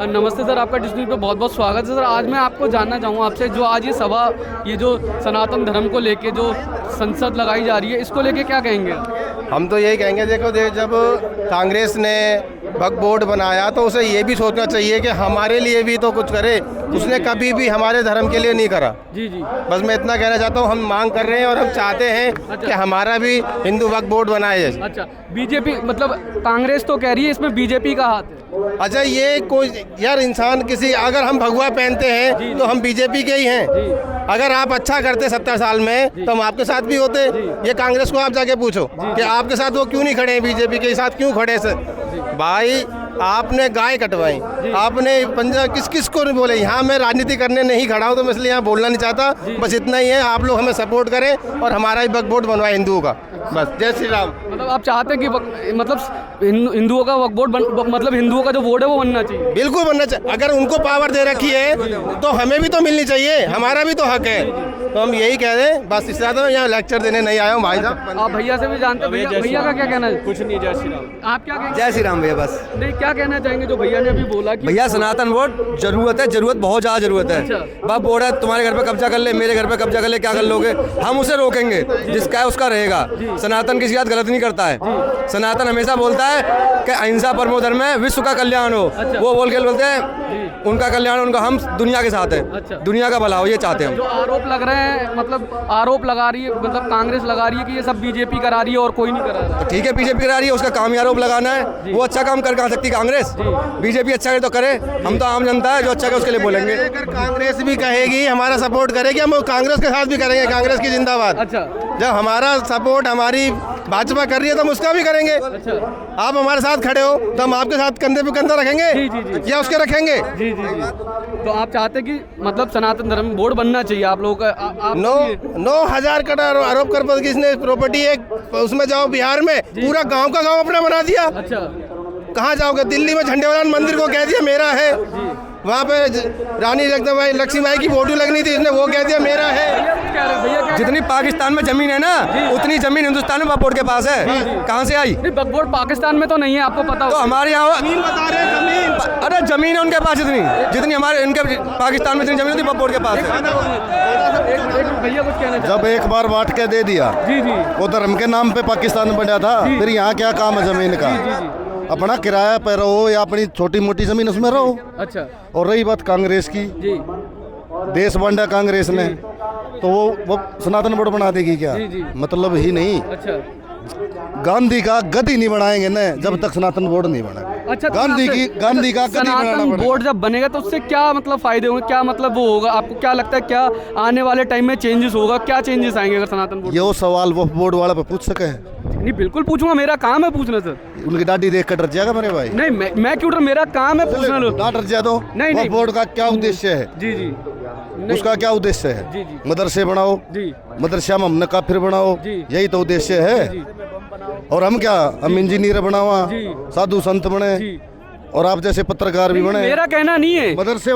नमस्ते सर, आपका डिस्ट्रिक्ट पे बहुत बहुत स्वागत है सर। आज मैं आपको जानना चाहूँगा आपसे, जो आज ये सभा, ये जो सनातन धर्म को लेके जो संसद लगाई जा रही है, इसको लेके क्या कहेंगे? हम तो यही कहेंगे, देखो जब कांग्रेस ने वक्फ बोर्ड बनाया तो उसे ये भी सोचना चाहिए कि हमारे लिए भी तो कुछ करे। उसने कभी भी हमारे धर्म के लिए नहीं करा। जी जी, बस मैं इतना कहना चाहता हूँ, हम मांग कर रहे हैं और हम चाहते हैं कि हमारा भी हिंदू वक्फ बोर्ड बनाए। अच्छा, बीजेपी मतलब कांग्रेस तो कह रही है इसमें बीजेपी का हाथ है। अच्छा, ये कोई यार इंसान किसी, अगर हम भगवा पहनते हैं तो हम बीजेपी के ही हैं। अगर आप अच्छा करते 70 साल में तो हम आपके साथ भी होते। ये कांग्रेस को आप जाके पूछो कि आपके साथ वो क्यों नहीं खड़े हैं, बीजेपी के साथ क्यों खड़े हैं। भाई आपने गाय कटवाई, आपने पंजाब किस किस को नहीं बोले। यहाँ मैं राजनीति करने नहीं खड़ा हूँ, तो मैं इसलिए यहाँ बोलना नहीं चाहता। बस इतना ही है, आप लोग हमें सपोर्ट करें और हमारा ही वक्फ बोर्ड बनवाए हिंदुओं का। बस जय श्री राम। मतलब आप चाहते हैं कि मतलब हिंदुओं का वक्फ बोर्ड मतलब हिंदुओं का जो बोर्ड है वो बनना चाहिए? बिल्कुल बनना चाहिए। अगर उनको पावर दे रखी है तो हमें भी तो मिलनी चाहिए, हमारा भी तो हक है। तो हम यही कह रहे हैं, बस इससे ज़्यादा यहाँ लेक्चर देने नहीं आया हूँ भाई साहब। आप भैया से भी जानते हैं, भैया का क्या कहना है? कुछ नहीं, जय श्री राम। आप क्या कहेंगे? जय श्री राम भैया। बस नहीं, क्या कहना चाहेंगे जो भैया ने अभी बोला कि भैया सनातन बोर्ड जरूरत है, जरूरत बहुत ज़्यादा जरूरत है। बाप बोर्ड है, तुम्हारे घर पे कब्जा कर ले, मेरे घर पे कब्जा कर ले, क्या कर लोगे? हम उसे रोकेंगे, जिसका है उसका रहेगा। सनातन किसी बात गलत नहीं करता है। सनातन हमेशा बोलता है कि अहिंसा परमो धर्म है, विश्व का कल्याण हो। वो बोल के बोलते हैं उनका कल्याण, उनका, हम दुनिया के साथ हैं, दुनिया का भला हो, ये चाहते हैं। जो आरोप लग रहे हैं, मतलब आरोप लगा रही है, मतलब कांग्रेस लगा रही है कि ये सब बीजेपी करा रही है और कोई नहीं करा रहा। तो ठीक है, बीजेपी करा रही है, उसका काम ही आरोप लगाना है। वो अच्छा काम कर कहाँ सकती कांग्रेस? बीजेपी अच्छा करे तो करे, हम तो आम जनता है, जो अच्छा करे उसके लिए बोलेंगे। अगर कांग्रेस भी कहेगी हमारा सपोर्ट करेगी, हम कांग्रेस के साथ भी करेंगे। कांग्रेस की जिंदाबाद। अच्छा, जब हमारा सपोर्ट हमारी भाजपा कर रही है तो हम उसका भी करेंगे। अच्छा, आप हमारे साथ खड़े हो तो हम आपके साथ कंधे पे कंधा रखेंगे। जी, जी, जी। या उसके रखेंगे। जी जी जी। तो आप चाहते हैं कि मतलब सनातन धर्म बोर्ड बनना चाहिए आप लोगों का? 9,000 करोड़ आरोप कर किसने प्रॉपर्टी एक उसमें जाओ, बिहार में पूरा गांव का गांव अपना बना दिया। अच्छा, कहाँ जाओगे? दिल्ली में झंडेवालान मंदिर को कह दिया मेरा है। वहाँ पे रानी लक्ष्मीबाई की फोटो लगनी थी, इसने वो कह दिया मेरा है। जितनी पाकिस्तान में जमीन है ना, उतनी जमीन हिंदुस्तान में वक्फ बोर्ड के पास है। कहाँ से आई? वक्फ बोर्ड पाकिस्तान में तो नहीं है, आपको पता हो? तो हमारे यहाँ जमीन बता रहे हैं, जमीन। अरे जमीन है उनके पास जितनी हमारे इनके पाकिस्तान में जितनी जमीन होती वक्फ बोर्ड के पास है। एक भैया कुछ कहना जब एक बार बांट के दे दिया, जी जी, वो धर्म के नाम पे पाकिस्तान बना था, फिर यहाँ क्या काम है जमीन का? अपना किराया पे रहो या अपनी छोटी मोटी जमीन उसमें रहो। अच्छा, और रही बात कांग्रेस की, जी देश बांटा कांग्रेस ने, तो वो सनातन बोर्ड बना देगी क्या? जी, जी। मतलब ही नहीं। अच्छा, गांधी का गति नहीं बनाएंगे न जब तक सनातन बोर्ड नहीं बना। अच्छा, गांधी का गति बनाना सनातन पड़ेगा। बोर्ड जब बनेगा तो उससे क्या मतलब फायदे होंगे, क्या मतलब वो होगा? आपको क्या लगता है, क्या आने वाले टाइम में चेंजेस होगा? क्या चेंजेस आएंगे अगर सनातन बोर्ड? ये सवाल वो बोर्ड वाला पे पूछ सके? नहीं, बिल्कुल पूछूंगा, मेरा काम है पूछना सर। उनकी दाढ़ी देख कर डर जाएगा मेरे भाई? नहीं, मैं क्यों डर, मेरा काम है पूछना। लो ना डर जा दो। नहीं, नहीं। बोर्ड का क्या उद्देश्य है? जी जी, उसका क्या उद्देश्य है? जी, जी। मदरसे बनाओ, जी मदरसा में हमने काफिर बनाओ, जी। यही तो उद्देश्य है। जी और हम क्या, हम इंजीनियर बनावा, जी। साधु संत बने, जी। और आप जैसे पत्रकार भी बने। मेरा कहना नहीं है। मदरसे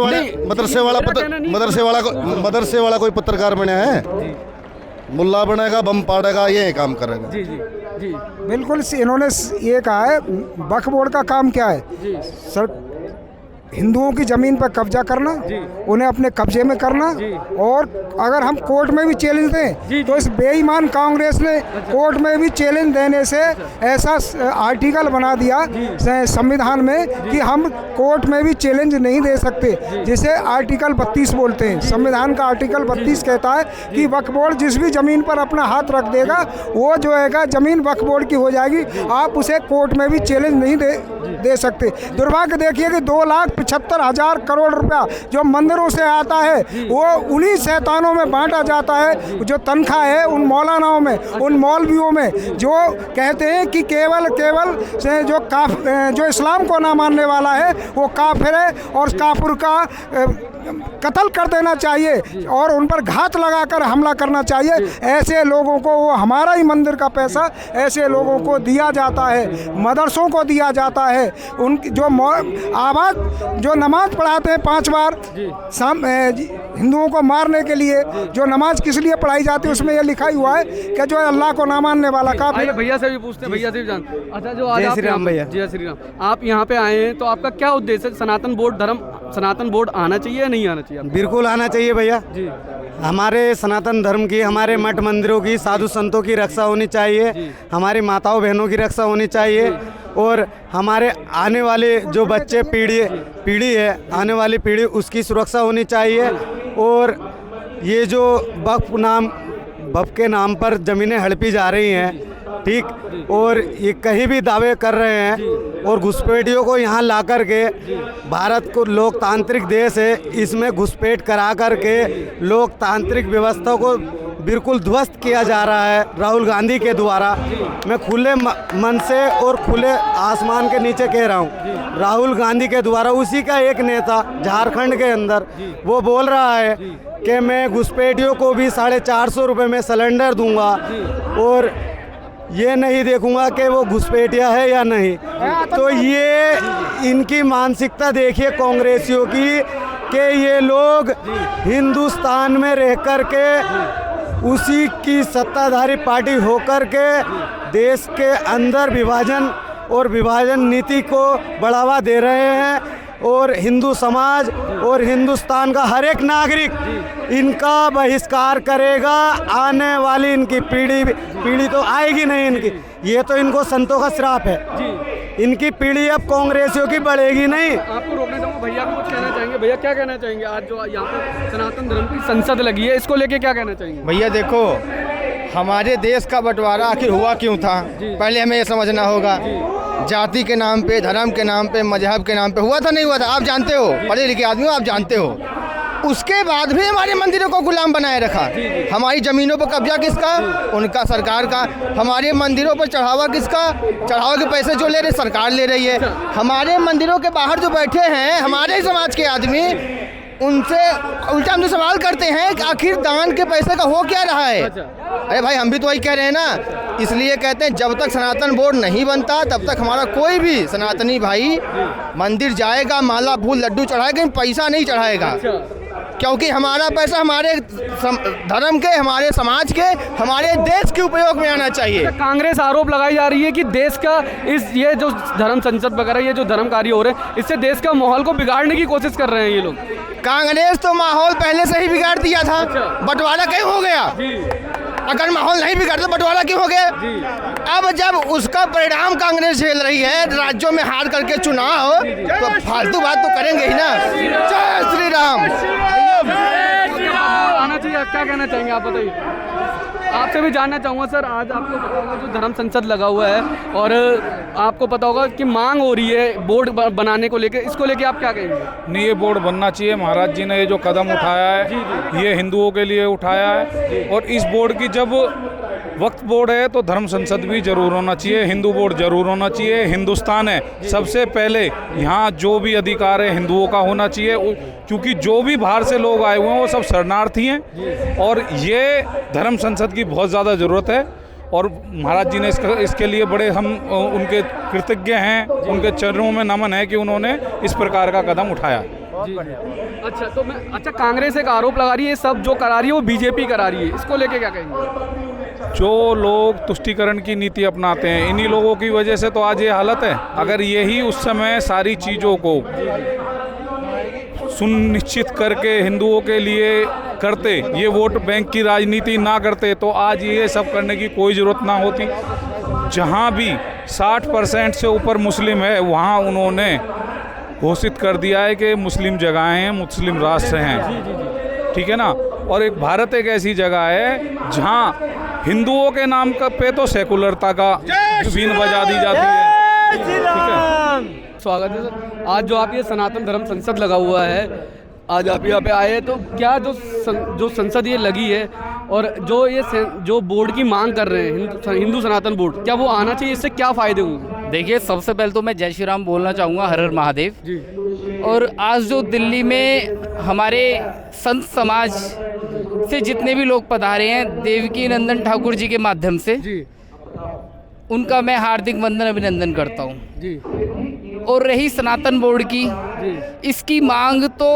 वाला कोई पत्रकार बना है? मुल्ला बनेगा, बम पाड़ेगा, ये काम करेगा। जी जी जी, बिल्कुल इन्होंने ये कहा है, वक्फ बोर्ड का काम क्या है? जी सर, हिंदुओं की ज़मीन पर कब्जा करना, जी। उन्हें अपने कब्जे में करना, जी। और अगर हम कोर्ट में भी चैलेंज दें जी, तो इस बेईमान कांग्रेस ने कोर्ट में भी चैलेंज देने से ऐसा आर्टिकल बना दिया संविधान में कि हम कोर्ट में भी चैलेंज नहीं दे सकते, जिसे आर्टिकल 32 बोलते हैं। संविधान का आर्टिकल 32 कहता है कि वक्फ बोर्ड जिस भी ज़मीन पर अपना हाथ रख देगा वो जो है ज़मीन वक्फ बोर्ड की हो जाएगी। आप उसे कोर्ट में भी चैलेंज नहीं दे सकते। दुर्भाग्य देखिए कि 2,75,000 करोड़ रुपया जो मंदिरों से आता है वो उन्हीं शैतानों में बांटा जाता है। जो तनख्वाह है उन मौलानाओं में, उन मौलवियों में, जो कहते हैं कि केवल से जो इस्लाम को ना मानने वाला है वो काफिर है और काफिर का कत्ल कर देना चाहिए और उन पर घात लगाकर हमला करना चाहिए। ऐसे लोगों को, वो हमारा ही मंदिर का पैसा ऐसे लोगों को दिया जाता है, मदरसों को दिया जाता है। उनकी जो आबाद जो नमाज पढ़ाते हैं 5 बार हिंदुओं को मारने के लिए, जो नमाज किस लिए पढ़ाई जाती है उसमें यह लिखा ही हुआ है कि जो अल्लाह को ना मानने वाला काफिर। भैया से भी पूछते हैं, भैया से भी जान। अच्छा, जो आज आप जय श्री राम, आप यहाँ पे आए हैं तो आपका क्या उद्देश्य है? सनातन बोर्ड आना चाहिए या नहीं आना चाहिए? बिल्कुल आना चाहिए भैया जी। हमारे सनातन धर्म की, हमारे मठ मंदिरों की, साधु संतों की रक्षा होनी चाहिए, हमारी माताओं बहनों की रक्षा होनी चाहिए, और हमारे आने वाले जो बच्चे पीढ़ी है, आने वाली पीढ़ी उसकी सुरक्षा होनी चाहिए। और ये जो वक्फ के नाम पर ज़मीनें हड़पी जा रही हैं, ठीक, और ये कहीं भी दावे कर रहे हैं और घुसपैठियों को यहाँ ला कर के, भारत को लोकतांत्रिक देश है, इसमें घुसपैठ करा कर के लोकतांत्रिक व्यवस्था को बिल्कुल ध्वस्त किया जा रहा है राहुल गांधी के द्वारा। मैं खुले मन से और खुले आसमान के नीचे कह रहा हूँ, राहुल गांधी के द्वारा, उसी का एक नेता झारखंड के अंदर वो बोल रहा है कि मैं घुसपैठियों को भी 450 रुपये में सिलेंडर दूंगा और ये नहीं देखूंगा कि वो घुसपैठिया है या नहीं। तो ये इनकी मानसिकता देखिए कांग्रेसियों की, कि ये लोग हिंदुस्तान में रह कर के उसी की सत्ताधारी पार्टी होकर के देश के अंदर विभाजन नीति को बढ़ावा दे रहे हैं, और हिंदू समाज और हिंदुस्तान का हर एक नागरिक इनका बहिष्कार करेगा। आने वाली इनकी पीढ़ी तो आएगी नहीं इनकी, ये तो इनको संतों का श्राप है जी। इनकी पीढ़ी अब कांग्रेसियों की बढ़ेगी नहीं। आपको रोकना चाहूँगा, भैया भी कुछ कहना चाहेंगे? भैया क्या कहना चाहेंगे? आज जो यहाँ पर सनातन धर्म की संसद लगी है, इसको लेके क्या कहना चाहेंगे? भैया देखो, हमारे देश का बंटवारा आखिर हुआ क्यों था, पहले हमें ये समझना होगा। जाति के नाम पे, धर्म के नाम पे, मजहब के नाम पे हुआ था, नहीं हुआ था? आप जानते हो, पढ़े लिखे आदमी हो, आप जानते हो। उसके बाद भी हमारे मंदिरों को गुलाम बनाए रखा। हमारी ज़मीनों पर कब्जा किसका? उनका, सरकार का। हमारे मंदिरों पर चढ़ावा किसका? चढ़ावा के पैसे जो ले रहे सरकार ले रही है। हमारे मंदिरों के बाहर जो बैठे हैं हमारे समाज के आदमी, उनसे उल्टा हम तो सवाल करते हैं कि आखिर दान के पैसे का हो क्या रहा है। अरे भाई, हम भी तो वही कह रहे हैं ना। इसलिए कहते हैं जब तक सनातन बोर्ड नहीं बनता तब तक हमारा कोई भी सनातनी भाई मंदिर जाएगा, माला फूल लड्डू चढ़ाएगा, लेकिन पैसा नहीं चढ़ाएगा। क्योंकि हमारा पैसा हमारे धर्म के, हमारे समाज के, हमारे देश के उपयोग में आना चाहिए। कांग्रेस आरोप लगाई जा रही है कि देश का ये जो धर्म संसद वगैरह, ये जो धर्म कार्य हो रहे हैं, इससे देश का माहौल को बिगाड़ने की कोशिश कर रहे हैं ये लोग। कांग्रेस तो माहौल पहले से ही बिगाड़ दिया था। बंटवारा क्यों हो गया? अगर माहौल नहीं बिगड़ता बंटवारा क्यों हो गया? अब जब उसका परिणाम कांग्रेस झेल रही है, राज्यों में हार करके चुनाव, तो फालतू बात तो करेंगे ही ना। जय श्री राम। आना चाहिए, क्या कहना चाहेंगे आप? बताइए। आपसे भी जानना चाहूँगा सर, आज आपको पता होगा जो धर्म संसद लगा हुआ है, और आपको पता होगा कि मांग हो रही है बोर्ड बनाने को लेकर, इसको लेकर आप क्या कहेंगे? नहीं, ये बोर्ड बनना चाहिए। महाराज जी ने ये जो कदम उठाया है ये हिंदुओं के लिए उठाया है, और इस बोर्ड की जब वक्फ बोर्ड है तो धर्म संसद भी जरूर होना चाहिए, हिंदू बोर्ड जरूर होना चाहिए। हिंदुस्तान है, सबसे पहले यहाँ जो भी अधिकार है हिंदुओं का होना चाहिए, क्योंकि जो भी बाहर से लोग आए हुए हैं वो सब शरणार्थी हैं, और ये धर्म संसद की बहुत ज़्यादा ज़रूरत है। और महाराज जी ने इसके लिए बड़े हम उनके कृतज्ञ हैं, उनके चरणों में नमन है कि उन्होंने इस प्रकार का कदम उठाया। अच्छा, कांग्रेस एक आरोप लगा रही है, सब जो करा रही है वो बीजेपी करा रही है, इसको लेके क्या कहेंगे? जो लोग तुष्टीकरण की नीति अपनाते हैं, इन्हीं लोगों की वजह से तो आज ये हालत है। अगर यही उस समय सारी चीज़ों को सुनिश्चित करके हिंदुओं के लिए करते, ये वोट बैंक की राजनीति ना करते, तो आज ये सब करने की कोई ज़रूरत ना होती। जहाँ भी 60% से ऊपर मुस्लिम है, वहाँ उन्होंने घोषित कर दिया है कि मुस्लिम जगहें हैं, मुस्लिम राष्ट्र हैं, ठीक है ना। और एक भारत एक ऐसी जगह है जहाँ हिंदुओं के नाम पे तो सेकुलरता का बीन बजा दी जाती है, ठीक है। स्वागत है सर। आज जो आप ये सनातन धर्म संसद लगा हुआ है, आज आप यहाँ पे आए हैं, तो क्या जो संसद ये लगी है और जो बोर्ड की मांग कर रहे हैं हिंदू सनातन बोर्ड, क्या वो आना चाहिए? इससे क्या फ़ायदे होंगे? देखिए, सबसे पहले तो मैं जय श्री राम बोलना चाहूँगा, हर हर महादेव जी। और आज जो दिल्ली में हमारे संत समाज से जितने भी लोग पधारे हैं देवकी नंदन ठाकुर जी के माध्यम से जी, उनका मैं हार्दिक वंदन अभिनंदन करता हूँ जी। और रही सनातन बोर्ड की इसकी मांग तो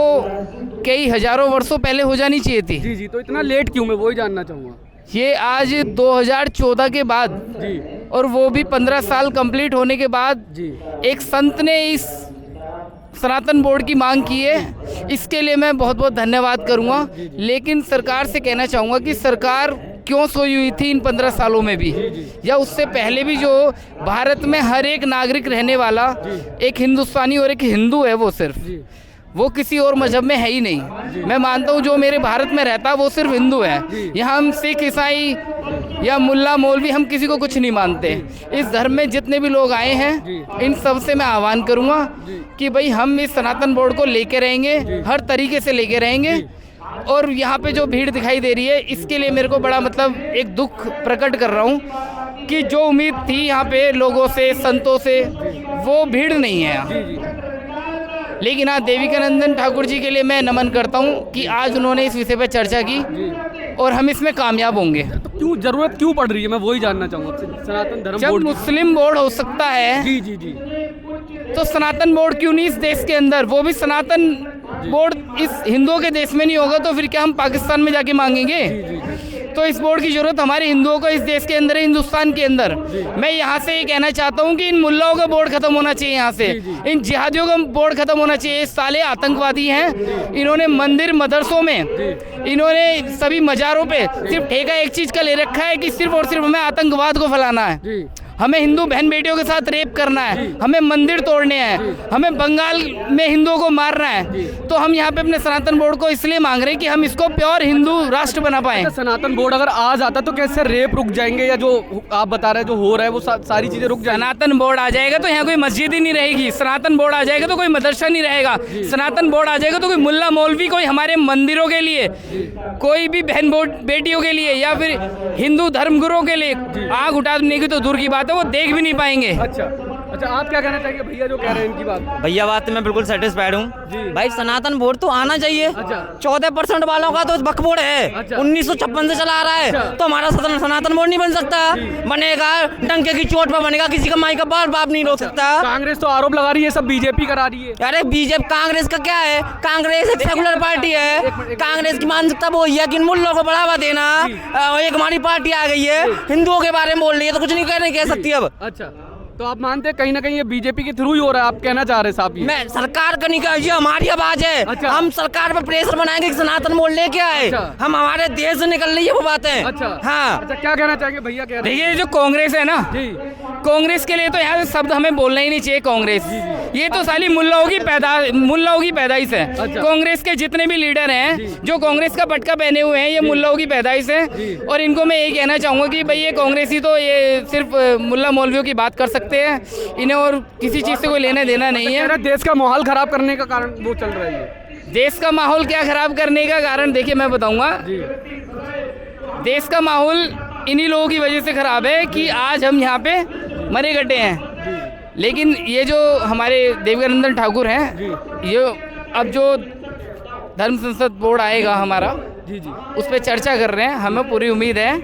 कई हजारों वर्षों पहले हो जानी चाहिए थी। जी जी, तो इतना लेट क्यों, मैं वही जानना चाहूँगा। ये आज 2014 के बाद जी और वो भी 15 साल कंप्लीट होने के बाद जी एक संत ने इस सनातन बोर्ड की मांग की है। इसके लिए मैं बहुत बहुत धन्यवाद करूंगा। लेकिन सरकार से कहना चाहूँगा कि सरकार क्यों सोई हुई थी इन 15 सालों में भी, या उससे पहले भी, जो भारत में हर एक नागरिक रहने वाला एक हिंदुस्तानी और एक हिंदू है, वो सिर्फ, वो किसी और मजहब में है ही नहीं। मैं मानता हूँ जो मेरे भारत में रहता है वो सिर्फ हिंदू है। यहाँ हम सिख, ईसाई या मुल्ला, मौलवी, हम किसी को कुछ नहीं मानते। इस धर्म में जितने भी लोग आए हैं, इन सब से मैं आह्वान करूँगा कि भाई हम इस सनातन बोर्ड को लेके रहेंगे, हर तरीके से लेके रहेंगे। और यहाँ पे जो भीड़ दिखाई दे रही है, इसके लिए मेरे को बड़ा मतलब एक दुख प्रकट कर रहा हूँ कि जो उम्मीद थी यहाँ पे लोगों से, संतों से, वो भीड़ नहीं है यहाँ। लेकिन हाँ, देविकानंदन ठाकुर जी के लिए मैं नमन करता हूँ कि आज उन्होंने इस विषय पर चर्चा की और हम इसमें कामयाब होंगे। तो क्यों, जरूरत क्यों पड़ रही है, मैं वही जानना चाहूँगा। सनातन धर्म जब बोर्ड मुस्लिम बोर्ड हो सकता है, जी जी जी, तो सनातन बोर्ड क्यों नहीं इस देश के अंदर? वो भी सनातन बोर्ड इस हिंदुओं के देश में नहीं होगा तो फिर क्या हम पाकिस्तान में जाके मांगेंगे? तो इस बोर्ड की जरूरत हमारे हिंदुओं को इस देश के अंदर है, हिंदुस्तान के अंदर। मैं यहाँ से ये कहना चाहता हूँ कि इन मुल्लाओं का बोर्ड खत्म होना चाहिए यहाँ से, इन जिहादियों का बोर्ड खत्म होना चाहिए। साले आतंकवादी हैं। इन्होंने मंदिर, मदरसों में, इन्होंने सभी मज़ारों पे सिर्फ ठेका एक चीज़ का ले रखा है कि सिर्फ और सिर्फ हमें आतंकवाद को फैलाना है, हमें हिंदू बहन बेटियों के साथ रेप करना है, हमें मंदिर तोड़ने हैं, हमें बंगाल में हिंदुओं को मारना है। तो हम यहाँ पे अपने सनातन बोर्ड को इसलिए मांग रहे हैं कि हम इसको प्योर हिंदू राष्ट्र बना पाएं। सनातन बोर्ड अगर आ जाता तो कैसे रेप रुक जाएंगे, या जो आप बता रहे हैं जो हो रहा है वो सारी चीजें रुक जाएंगी? सनातन बोर्ड आ जाएगा तो यहाँ कोई मस्जिद ही नहीं रहेगी, सनातन बोर्ड आ जाएगा तो कोई मदरसा नहीं रहेगा, सनातन बोर्ड आ जाएगा तो कोई मुल्ला मौलवी कोई हमारे मंदिरों के लिए, कोई भी बहन बेटियों के लिए या फिर हिंदू धर्मगुरुओं के लिए आग उठाने की तो दूर की बात है, वो देख भी नहीं पाएंगे। अच्छा अच्छा, आप क्या कहना चाहेंगे भैया जो कह रहे हैं इनकी बात? भैया बात में मैं बिल्कुल सेटिस्फाइड हूँ। भाई सनातन बोर्ड तो आना चाहिए। अच्छा। 14% वालों का तो बक बोर्ड है। अच्छा। 1956 से चला आ रहा है। अच्छा। तो हमारा सनातन बोर्ड नहीं बन सकता। बनेगा डंके की चोट पर बनेगा, किसी का माई का बाप नहीं रोक सकता। कांग्रेस तो आरोप लगा रही है सब बीजेपी करा रही है। अरे बीजेपी, कांग्रेस का क्या है? कांग्रेस एक सेकुलर पार्टी है। कांग्रेस की मानसिकता वो है कि इन मुल्लों को बढ़ावा देना। एक हमारी पार्टी आ गई है, हिंदुओं के बारे में बोल रही है, तो कुछ नहीं कह सकती अब। अच्छा, तो आप मानते हैं कहीं ना कहीं ये बीजेपी के थ्रू ही हो रहा है, आप कहना चाह रहे हैं साहब? मैं सरकार का नहीं कहा, ये हमारी आवाज है। अच्छा। हम सरकार पर प्रेशर बनाएंगे कि सनातन बोर्ड लेके आए। अच्छा। हम हमारे देश से निकल रही है वो बातें। अच्छा हाँ। अच्छा, क्या कहना चाहेंगे भैया? कह रहे हैं देखिए, जो कांग्रेस है ना, जी, कांग्रेस के लिए तो यहाँ से शब्द हमें बोलना ही नहीं चाहिए। कांग्रेस ये तो साली मुल्लाओं की पैदाइश है। अच्छा। कांग्रेस के जितने भी लीडर हैं जो कांग्रेस का पटका पहने हुए हैं, ये मुल्लाओं की पैदाइश है। और इनको मैं यही कहना चाहूँगा कि भाई ये कांग्रेसी तो ये सिर्फ मुल्ला मौलवियों की बात कर सकते हैं, इन्हें और किसी चीज़ से कोई लेना देना नहीं है। देश का माहौल खराब करने का कारण वो चल रहा है। देश का माहौल क्या खराब करने का कारण? देखिए मैं बताऊंगा। देश का माहौल इन्हीं लोगों की वजह से खराब है कि आज हम यहाँ पे मरे गड्ढे हैं। लेकिन ये जो हमारे देविकानंदन ठाकुर हैं, ये अब जो धर्म संसद बोर्ड आएगा हमारा, उस पर चर्चा कर रहे हैं। हमें पूरी उम्मीद है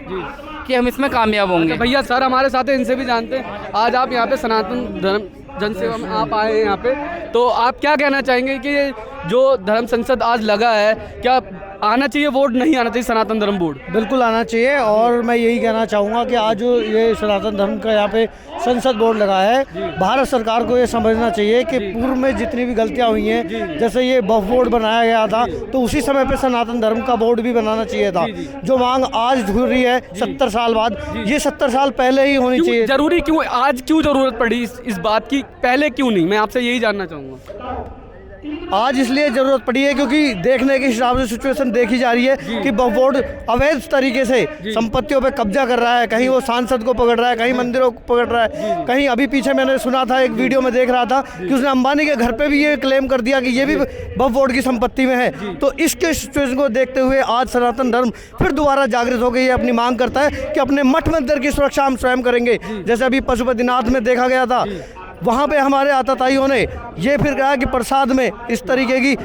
कि हम इसमें कामयाब होंगे। भैया सर हमारे साथ हैं, इनसे भी जानते हैं। आज आप यहाँ पे सनातन धर्म जनसेवा में आप आए हैं यहाँ पे, तो आप क्या कहना चाहेंगे कि जो धर्म संसद आज लगा है, क्या आना चाहिए वोट, नहीं आना चाहिए सनातन धर्म बोर्ड? बिल्कुल आना चाहिए। और मैं यही कहना चाहूँगा कि आज जो ये सनातन धर्म का यहाँ पे संसद बोर्ड लगा है, भारत सरकार को ये समझना चाहिए कि पूर्व में जितनी भी गलतियाँ हुई हैं, जैसे ये वक्फ बोर्ड बनाया गया था, तो उसी समय पे सनातन धर्म का बोर्ड भी बनाना चाहिए था। जो मांग आज हो रही है 70 साल बाद, ये 70 साल पहले ही होनी चाहिए। जरूरी क्यों आज, क्यों जरूरत पड़ी इस बात की, पहले क्यों नहीं? मैं आपसे यही जानना चाहूँगा। आज इसलिए ज़रूरत पड़ी है क्योंकि देखने के हिसाब से सिचुएशन देखी जा रही है कि वक्फ बोर्ड अवैध तरीके से संपत्तियों पे कब्जा कर रहा है। कहीं वो सांसद को पकड़ रहा है, कहीं मंदिरों को पकड़ रहा है, कहीं अभी पीछे मैंने सुना था, एक वीडियो में देख रहा था कि उसने अंबानी के घर पे भी ये क्लेम कर दिया कि ये भी वक्फ बोर्ड की संपत्ति में है। तो इसके सिचुएशन को देखते हुए आज सनातन धर्म फिर दोबारा जागृत होकर ये अपनी मांग करता है कि अपने मठ मंदिर की सुरक्षा हम स्वयं करेंगे। जैसे अभी पशुपतिनाथ में देखा गया था, वहाँ पे हमारे आताताइयों ने ये फिर कहा कि प्रसाद में इस तरीके की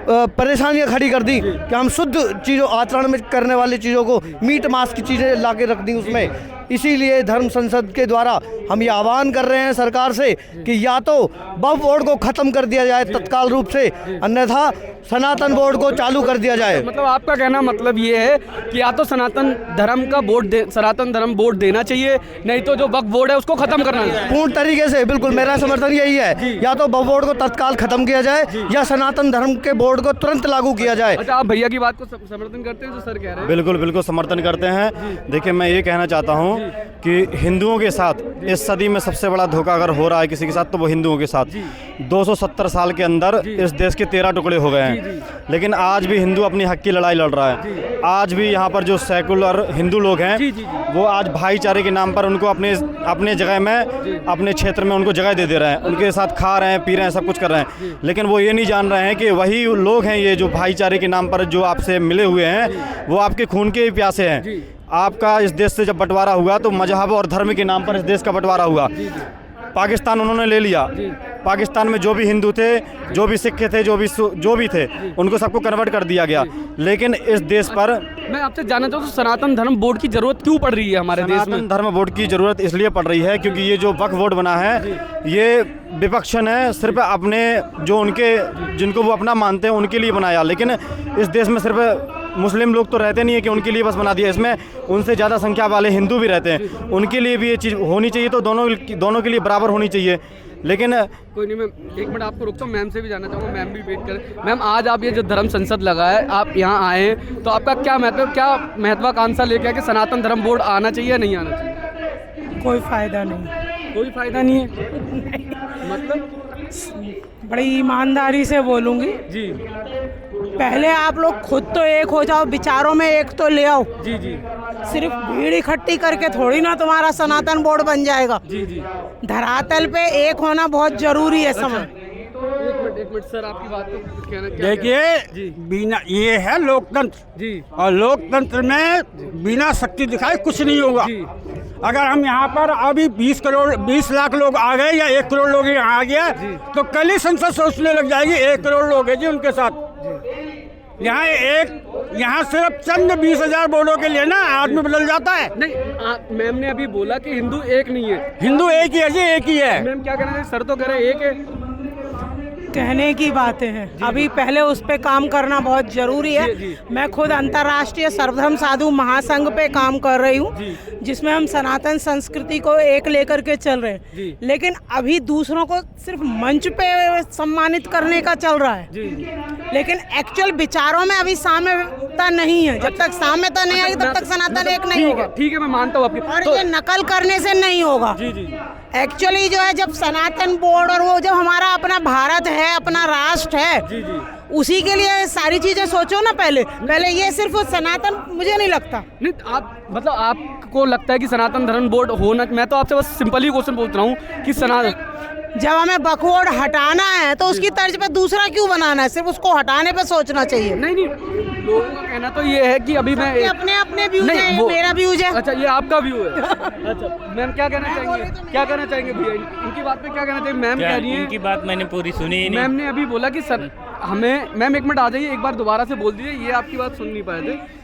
परेशानियाँ खड़ी कर दी कि हम शुद्ध चीज़ों, आचरण में करने वाली चीज़ों को, मीट मांस की चीज़ें ला के रख दी उसमें। इसीलिए धर्म संसद के द्वारा हम ये आह्वान कर रहे हैं सरकार से कि या तो वक्फ बोर्ड को ख़त्म कर दिया जाए तत्काल रूप से, अन्यथा सनातन बोर्ड को चालू कर दिया जाए। मतलब आपका कहना मतलब ये है कि या तो सनातन धर्म बोर्ड देना चाहिए, नहीं तो जो वक्फ बोर्ड है उसको खत्म करना चाहिए। पूर्ण तरीके से, बिल्कुल मेरा समर्थन यही है, या तो वक्फ बोर्ड को तत्काल खत्म किया जाए या सनातन धर्म के बोर्ड को तुरंत लागू किया जाए। अच्छा, आप भैया की बात को समर्थन करते हैं जो सर कह रहे हैं? बिल्कुल बिल्कुल समर्थन करते हैं। देखिए, मैं ये कहना चाहता हूँ कि हिंदुओं के साथ इस सदी में सबसे बड़ा धोखा अगर हो रहा है किसी के साथ तो वो हिंदुओं के साथ। 270 साल के अंदर इस देश के 13 टुकड़े हो गए हैं, लेकिन आज भी हिंदू अपनी हक की लड़ाई लड़ रहा है। आज भी यहाँ पर जो सेकुलर हिंदू लोग हैं वो आज भाईचारे के नाम पर उनको अपने जगह में, अपने क्षेत्र में उनको जगह दे रहे हैं, उनके साथ खा रहे हैं, पी रहे हैं, सब कुछ कर रहे हैं, लेकिन वो ये नहीं जान रहे हैं कि वही लोग हैं ये जो भाईचारे के नाम पर जो आपसे मिले हुए हैं वो आपके खून के भी प्यासे हैं। आपका इस देश से जब बंटवारा हुआ तो मजहब और धर्म के नाम पर इस देश का बंटवारा हुआ। पाकिस्तान उन्होंने ले लिया, पाकिस्तान में जो भी हिंदू थे, जो भी सिख थे, जो भी थे, उनको सबको कन्वर्ट कर दिया गया। लेकिन इस देश पर मैं आपसे जानना चाहूँ सनातन धर्म बोर्ड की जरूरत क्यों पड़ रही है हमारे देश में? सनातन धर्म बोर्ड की जरूरत इसलिए पड़ रही है क्योंकि ये जो वक्फ बोर्ड बना है ये विपक्षन है, सिर्फ अपने जो जिनको वो अपना मानते हैं उनके लिए बनाया। लेकिन इस देश में सिर्फ मुस्लिम लोग तो रहते नहीं है कि उनके लिए बस बना दिया, इसमें उनसे ज़्यादा संख्या वाले हिंदू भी रहते हैं, उनके लिए भी ये चीज़ होनी चाहिए, तो दोनों के लिए बराबर होनी चाहिए। लेकिन कोई नहीं, मैं एक मिनट आपको रुकता हूँ, मैम से भी जानना चाहूँगा, मैम भी वेट करें। मैम, आज आप ये जो धर्म संसद लगा है, आप यहाँ आए हैं, तो आपका क्या महत्वाकांक्षा लेके कि सनातन धर्म बोर्ड आना चाहिए या नहीं आना चाहिए? कोई फ़ायदा नहीं। कोई फ़ायदा नहीं है? मतलब बड़ी ईमानदारी से बोलूँगी जी, पहले आप लोग खुद तो एक हो जाओ, विचारों में एक तो ले आओ। जी जी, सिर्फ भीड़ इकट्ठी करके थोड़ी ना तुम्हारा सनातन बोर्ड बन जाएगा। जी जी, धरातल पे एक होना बहुत जरूरी है। समय एक मिनट सर, आपकी बात को कुछ कहना देखिए, बिना ये है लोकतंत्र जी, और लोकतंत्र में बिना शक्ति दिखाए कुछ नहीं होगा। अगर हम यहाँ पर अभी 20 लाख लोग आ गए या 1 करोड़ लोग यहाँ आ गया तो कल ही संसद सोचने लग जाएगी 1 करोड़ लोग हैं जी उनके साथ। यहाँ सिर्फ चंद 20,000 वोटों के लिए ना आदमी बदल जाता है। नहीं, मैम ने अभी बोला कि हिंदू एक नहीं है। हिंदू एक ही है जी, एक ही है। मैम क्या कहना है? सर तो कह रहे हैं एक है। कहने की बातें हैं, अभी पहले उस पे काम करना बहुत जरूरी है। मैं खुद अंतर्राष्ट्रीय सर्वधर्म साधु महासंघ पे काम कर रही हूँ, जिसमें हम सनातन संस्कृति को एक लेकर के चल रहे हैं, लेकिन अभी दूसरों को सिर्फ मंच पे सम्मानित करने का चल रहा है, लेकिन एक्चुअल विचारों में अभी साम्यता नहीं है। जब तक साम्यता नहीं आएगी तब तक सनातन एक नहीं होगा। ठीक है, मैं मानता हूँ आपकी। और ये नकल करने से नहीं होगा। एक्चुअली जो है, जब सनातन बोर्ड और वो जब हमारा अपना भारत है, अपना राष्ट्र है, उसी के लिए सारी चीजें सोचो ना। पहले ये सिर्फ सनातन, मुझे नहीं लगता। नहीं, आप मतलब आपको लगता है कि सनातन धर्म बोर्ड होना? मैं तो आपसे बस सिंपल ही क्वेश्चन पूछ रहा हूँ कि जब हमें वक्फ बोर्ड हटाना है तो उसकी तर्ज पे दूसरा क्यों बनाना है? सिर्फ उसको हटाने पे सोचना चाहिए। नहीं, लोगों का कहना तो ये है कि अभी मैं अपने व्यूज है, मेरा व्यूज है। अच्छा, ये आपका व्यू है। अच्छा, मैम क्या कहना चाहेंगे? क्या कहना चाहेंगे भैया इनकी बात पे? क्या कहना चाहिए? मैम कह रही है, इनकी बात मैंने पूरी सुनी ही नहीं। मैम ने अभी बोला कि सर हमें, मैम एक मिनट आ जाइए, एक बार दोबारा से बोल दीजिए, ये आपकी बात सुन नहीं पाए थे।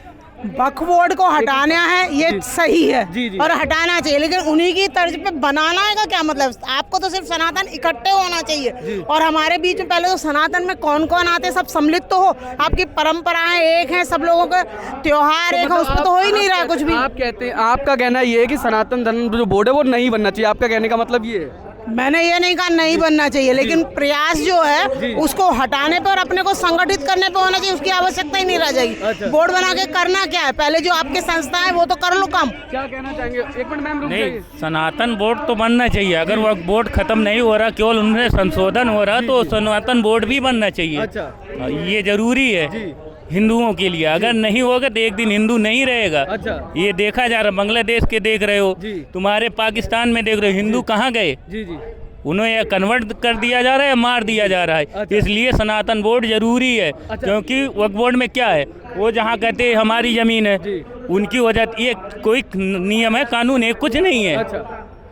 वक्फ बोर्ड को हटाना है, ये सही है और हटाना चाहिए, लेकिन उन्हीं की तर्ज पे बनाना है का क्या मतलब? आपको तो सिर्फ सनातन इकट्ठे होना चाहिए, और हमारे बीच में पहले तो सनातन में कौन कौन आते सब सम्मिलित तो हो। आपकी परंपराएं एक हैं, सब लोगों के त्योहार एक है, उस पर तो हो ही नहीं रहा कुछ भी। आप कहते हैं, आपका कहना ये है कि सनातन धर्म जो बोर्ड है वो नहीं बनना चाहिए, आपका कहने का मतलब ये है? मैंने ये नहीं कहा नहीं बनना चाहिए, लेकिन प्रयास जो है उसको हटाने पे और अपने को संगठित करने पे होना चाहिए। उसकी आवश्यकता ही नहीं रह जाएगी। बोर्ड बना के करना क्या है? पहले जो आपके संस्था है वो तो कर लो काम। क्या कहना चाहेंगे? एक मिनट मैम, रुक नहीं, सनातन बोर्ड तो बनना चाहिए। अगर वो बोर्ड खत्म नहीं हो रहा, केवल उनमें संशोधन हो रहा, तो सनातन बोर्ड भी बनना चाहिए। अच्छा, ये जरूरी है हिंदुओं के लिए। अगर नहीं होगा तो एक दिन हिंदू नहीं रहेगा। अच्छा, ये देखा जा रहा, बांग्लादेश के देख रहे हो, तुम्हारे पाकिस्तान में देख रहे हो, हिंदू कहाँ गए? उन्हें या कन्वर्ट कर दिया जा रहा है या मार दिया जा रहा है। अच्छा। इसलिए सनातन बोर्ड जरूरी है। अच्छा। क्योंकि वक्फ बोर्ड में क्या है, वो जहाँ कहते हैं हमारी जमीन है, उनकी वजह ये कोई नियम है, कानून है, कुछ नहीं है। अच्छा,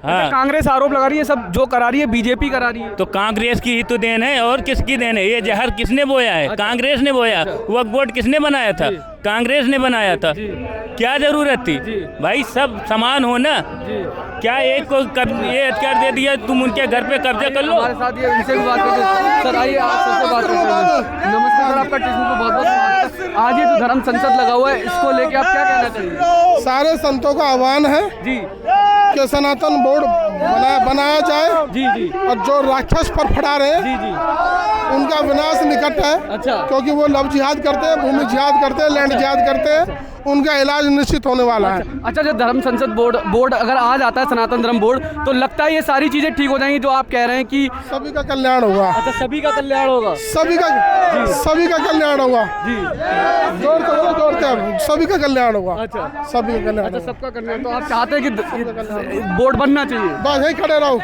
हाँ। कांग्रेस आरोप लगा रही है सब जो करा रही है बीजेपी करा रही है। तो कांग्रेस की ही तो देन है, और किसकी देन है? ये जहर किसने बोया है? कांग्रेस ने बोया। वक्फ बोर्ड किसने बनाया था? कांग्रेस ने बनाया था। क्या जरूरत थी भाई? सब समान हो ना। क्या एक को ये अधिकार दे दिया तुम उनके घर पे कब्जा कर लो? हमारे साथ ये इनसे भी बात करते हैं। सर आइए आप सबसे बात करते हैं। नमस्ते सर, आपका टेलीविजन पे बहुत बहुत स्वागत है। आज ये जो धर्म संसद लगा हुआ है इसको लेके आप क्या कहना चाहिए? सारे संतों का आह्वान है जी कि सनातन बोर्ड बनाया जाए जी जी, और जो राक्षस पर फड़ा रहे जी जी, उनका विनाश निकट है। अच्छा। क्योंकि वो लव जिहाद करते हैं, भूमि जिहाद करते हैं, लैंड जिहाद करते हैं, उनका इलाज निश्चित होने वाला है। अच्छा, जो धर्म संसद बोर्ड अगर आ जाता है सनातन धर्म बोर्ड, तो लगता है ये सारी चीजें ठीक हो जाएंगी जो आप कह रहे हैं कि सभी का कल्याण होगा। अच्छा, सभी का कल्याण होगा। सभी का कल्याण होगा जी। जोड़ते सभी का कल्याण होगा। अच्छा, सभी का कल्याण। अच्छा, सबका कल्याण। तो आप चाहते हैं कि बोर्ड बनना चाहिए? बस यही खड़े रहो।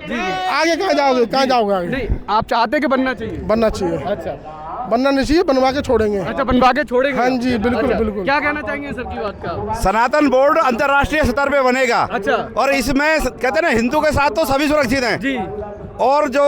जी, आगे कहाँ जाओगे? कहाँ जाओगे आगे? नहीं, आप चाहते हैं कि बनना चाहिए? बनना चाहिए। अच्छा, बनना नहीं चाहिए, बनवा के छोड़ेंगे। अच्छा, बनवा के छोड़ेंगे? हाँ जी, बिल्कुल बिल्कुल। क्या कहना चाहेंगे सर की बात का? सनातन बोर्ड अंतर्राष्ट्रीय स्तर पे बनेगा। अच्छा। और इसमें कहते हैं ना, हिंदू के साथ तो सभी सुरक्षित हैं जी। और जो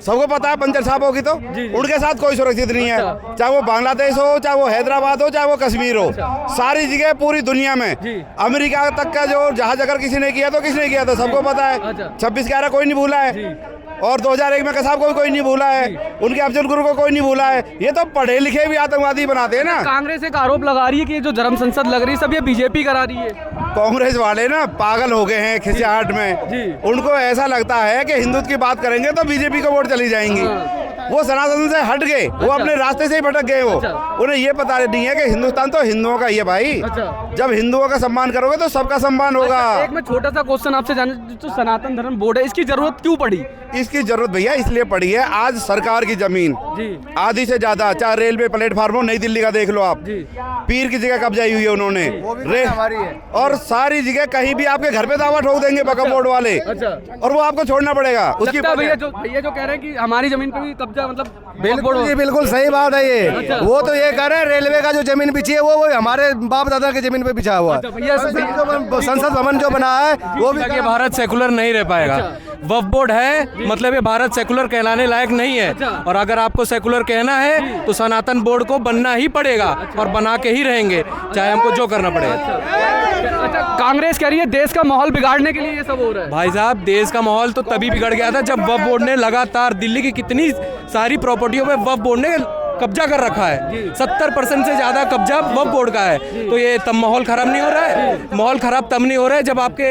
सबको पता है पंचर साहब होगी तो उनके साथ कोई सुरक्षित नहीं है। चाहे वो बांग्लादेश हो, चाहे वो हैदराबाद हो, चाहे वो कश्मीर हो, सारी जगह पूरी दुनिया में, अमेरिका तक का जो जहाज अगर किसी ने किया तो किसने किया था सबको पता है। 26/11 कोई नहीं भूला है, और 2001 में कसाब को भी कोई नहीं भूला है, उनके अफजल गुरु को कोई नहीं भूला है। ये तो पढ़े लिखे भी आतंकवादी बनाते हैं ना। कांग्रेस एक आरोप लगा रही है कि जो धर्म संसद लग रही है सब ये बीजेपी करा रही है। कांग्रेस वाले ना पागल हो गए हैं खिसियाहट में। उनको ऐसा लगता है कि हिंदुत्व की बात करेंगे तो बीजेपी को वोट चली जाएंगी। वो सनातन से हट गए, वो अपने रास्ते से ही भटक गए। वो उन्हें ये पता नहीं है कि हिंदुस्तान तो हिंदुओं का ही है भाई। जब हिंदुओं का सम्मान करोगे तो सबका सम्मान होगा। एक मैं छोटा सा क्वेश्चन आपसे जानना, जो सनातन धर्म बोर्ड है इसकी जरूरत क्यों पड़ी? इसकी जरूरत भैया इसलिए पड़ी है, आज सरकार की जमीन आधी से ज्यादा, चाहे रेलवे प्लेटफार्म हो, नई दिल्ली का देख लो आप, पीर की जगह कब्जा हुई है उन्होंने। और सारी जगह कहीं भी आपके घर पे दावा ठोक देंगे वक्फ बोर्ड वाले, और वो आपको छोड़ना पड़ेगा। उसकी भैया जो कह रहे हैं कि हमारी जमीन पे भी कब्जा, मतलब बिल्कुल जी, बिल्कुल सही बात है ये। अच्छा। वो तो ये कह रहे हैं रेलवे का जो जमीन बिछी है वो हमारे बाप दादा की जमीन पे बिछा हुआ है। संसद भवन जो बना है वो भी ये भारत सेकुलर नहीं रह पाएगा। वक्फ बोर्ड है मतलब ये भारत सेकुलर कहलाने लायक नहीं है। और अगर आपको सेकुलर कहना है तो सनातन बोर्ड को बनना ही पड़ेगा और बना के ही रहेंगे, चाहे हमको जो करना पड़े। अच्छा, कांग्रेस कह रही है देश का माहौल बिगाड़ने के लिए ये सब हो रहा है। भाई साहब, देश का माहौल तो तभी बिगड़ गया था जब वक्फ बोर्ड ने लगातार दिल्ली की कितनी सारी प्रॉपर्टियों पे वक्फ बोर्ड ने कब्जा कर रखा है। 70% से ज्यादा कब्जा वक्फ बोर्ड का है। तो ये तब माहौल खराब नहीं हो रहा है। माहौल खराब तब नहीं हो रहा है जब आपके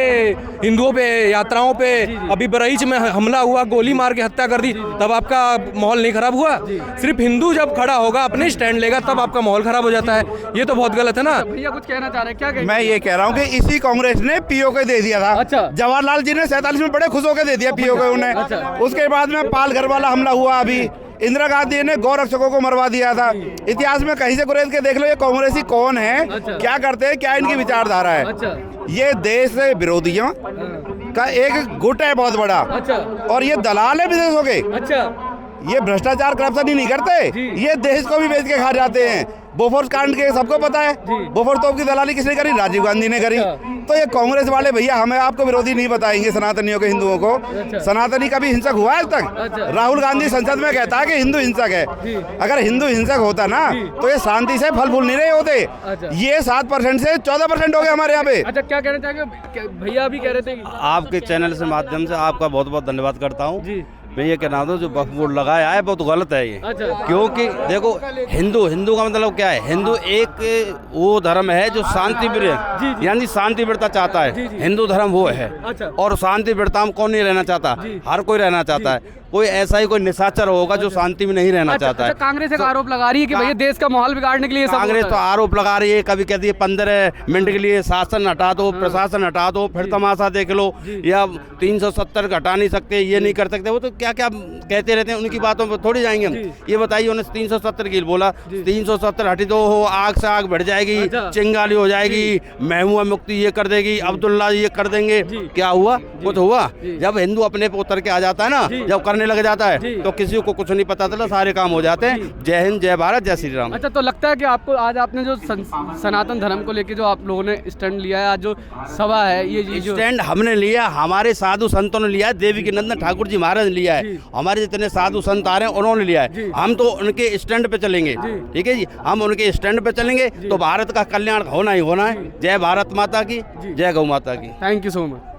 हिंदुओं पे, यात्राओं पे, अभी बरईच में हमला हुआ, गोली मार के हत्या कर दी, तब आपका माहौल नहीं खराब हुआ। सिर्फ हिंदू जब खड़ा होगा, अपने स्टैंड लेगा, तब आपका माहौल खराब हो जाता है। ये तो बहुत गलत है ना। भैया कुछ कहना चाह रहे हैं? क्या मैं ये कह रहा हूँ कि इसी कांग्रेस ने पीओ के दे दिया था। अच्छा। जवाहरलाल जी ने 47 में बड़े खुश होकर दे दिया पीओ के उन्हें। उसके बाद में पालघर वाला हमला हुआ, अभी इंदिरा गांधी ने गौ रक्षकों को मरवा दिया था। इतिहास में कहीं से गुरेज के देख लो ये कांग्रेसी कौन है, क्या करते हैं, क्या इनकी विचारधारा है। ये देश विरोधियों का एक गुट है बहुत बड़ा। और ये दलाल है विदेशों के। ये भ्रष्टाचार करप्शन ही नहीं करते, ये देश को भी बेच के खा जाते हैं। बोफोर्स कांड के सबको पता है, बोफोर्स तोप की दलाली किसने करी? राजीव गांधी ने करी। तो ये कांग्रेस वाले भैया हमें आपको विरोधी नहीं बताएंगे सनातनियों के, हिंदुओं को। सनातनी कभी हिंसक हुआ आज तक? राहुल गांधी संसद में कहता है कि हिंदू हिंसक है। अगर हिंदू हिंसक होता ना तो ये शांति से फल फूल नहीं रहे होते। ये 7% से 14% हो गए हमारे यहाँ पे। अच्छा, क्या कहना चाहेंगे? भैया अभी कह रहे थे आपके चैनल से माध्यम से आपका बहुत बहुत धन्यवाद करता हूँ। मैं ये कहना था जो वक्फ बोर्ड लगाया है बहुत गलत है ये। क्योंकि देखो हिंदू का मतलब क्या है? हिंदू एक वो धर्म है जो शांति प्रिय, यानी शांति प्रियता चाहता है। हिंदू धर्म वो है। और शांति प्रियता में कौन नहीं रहना चाहता? हर कोई रहना चाहता है। कोई ऐसा ही कोई निशाचर होगा जो शांति में नहीं रहना चाहता है। कांग्रेस एक आरोप लगा रही है कि भैया देश का माहौल बिगाड़ने के लिए कांग्रेस तो आरोप लगा रही है। कभी कहती है 15 मिनट के लिए शासन हटा दो, प्रशासन हटा दो, फिर तमाशा देख लो, या 370 हटा नहीं सकते, ये नहीं कर सकते। वो तो क्या क्या कहते रहते हैं, उनकी बातों पर थोड़ी जाएंगे हम। ये बताइए, उन्होंने 370 की बोला, 370 हटी तो हो, आग से आग बढ़ जाएगी, चिंगारी हो जाएगी, महबूबा मुफ्ती ये कर देगी, अब्दुल्ला ये कर देंगे। क्या हुआ? कुछ हुआ? जब हिंदू अपने पे उतर के आ जाता है ना, जब करने होने लग जाता है तो किसी को कुछ नहीं पता चला, सारे काम हो जाते हैं। जय हिंद, जय भारत, जय श्री राम। अच्छा, तो लगता है कि आपको आज आपने जो सनातन धर्म को लेके जो आप लोगों ने स्टैंड लिया है, आज जो सभा है, ये जो स्टैंड हमने लिया, हमारे साधु संतों ने लिया है, देवी नंदन ठाकुर जी महाराज ने लिया है, हमारे जितने साधु संत आ रहे हैं उन्होंने लिया है। हम तो उनके स्टैंड पे चलेंगे, ठीक है जी, हम उनके स्टैंड पे चलेंगे तो भारत का कल्याण होना ही होना है। जय भारत माता की, जय गौ माता की। Thank you so much.